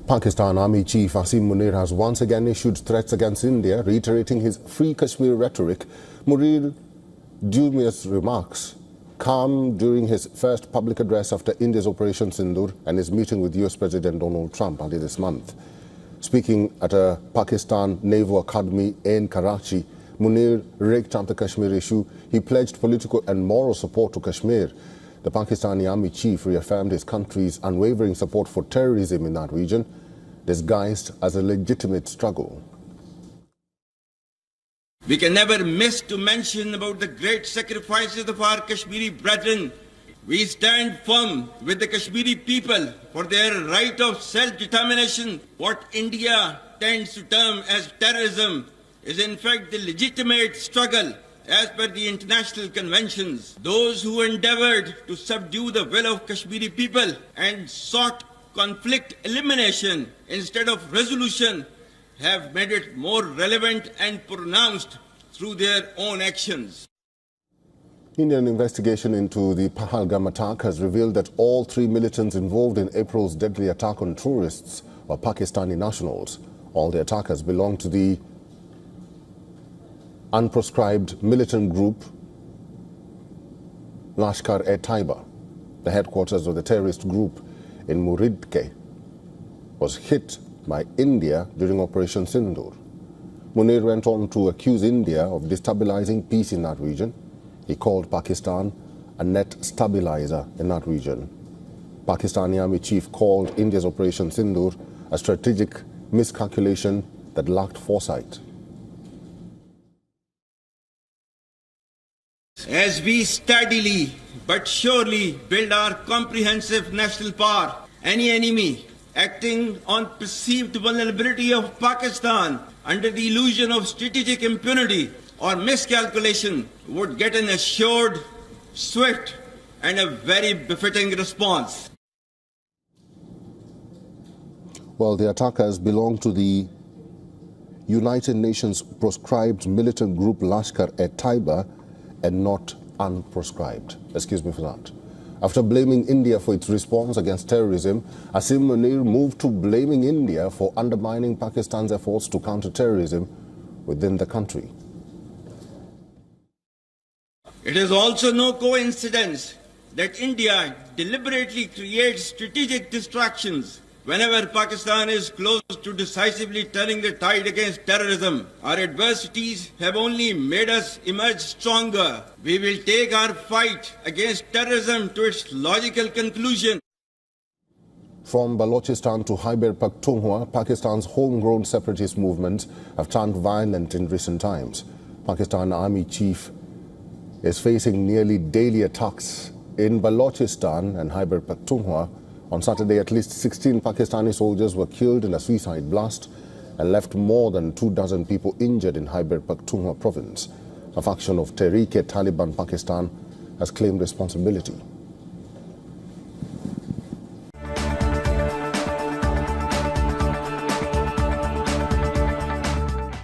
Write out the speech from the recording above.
Pakistan Army Chief Asim Munir has once again issued threats against India, reiterating his free Kashmir rhetoric. Munir dubious remarks come during his first public address after India's Operation Sindoor and his meeting with US President Donald Trump earlier this month. Speaking at a Pakistan Naval Academy in Karachi, Munir raked up the Kashmir issue. He pledged political and moral support to Kashmir. The Pakistani Army Chief reaffirmed his country's unwavering support for terrorism in that region, disguised as a legitimate struggle. We can never miss to mention about the great sacrifices of our Kashmiri brethren. We stand firm with the Kashmiri people for their right of self-determination. What India tends to term as terrorism is in fact the legitimate struggle as per the international conventions. Those who endeavored to subdue the will of Kashmiri people and sought conflict elimination instead of resolution have made it more relevant and pronounced through their own actions. Indian investigation into the Pahalgam attack has revealed that all 3 militants involved in April's deadly attack on tourists were Pakistani nationals. All the attackers belong to the unproscribed militant group Lashkar-e-Taiba. The headquarters of the terrorist group in Muridke was hit by India during Operation Sindoor. Munir went on to accuse India of destabilizing peace in that region. He called Pakistan a net stabilizer in that region. Pakistani Army Chief called India's Operation Sindoor a strategic miscalculation that lacked foresight. As we steadily but surely build our comprehensive national power, any enemy acting on perceived vulnerability of Pakistan under the illusion of strategic impunity or miscalculation would get an assured, swift, and a very befitting response. Well, the attackers belong to the United Nations proscribed militant group Lashkar-e-Taiba and not unproscribed. Excuse me for that. After blaming India for its response against terrorism, Asim Munir moved to blaming India for undermining Pakistan's efforts to counter terrorism within the country. It is also no coincidence that India deliberately creates strategic distractions whenever Pakistan is close to decisively turning the tide against terrorism. Our adversities have only made us emerge stronger. We will take our fight against terrorism to its logical conclusion. From Balochistan to Khyber Pakhtunkhwa, Pakistan's homegrown separatist movements have turned violent in recent times. Pakistan Army Chief is facing nearly daily attacks in Balochistan and Khyber Pakhtunkhwa. On Saturday, at least 16 Pakistani soldiers were killed in a suicide blast and left more than 24 people injured in Khyber Pakhtunkhwa province. A faction of Tehreek-e-Taliban Pakistan has claimed responsibility.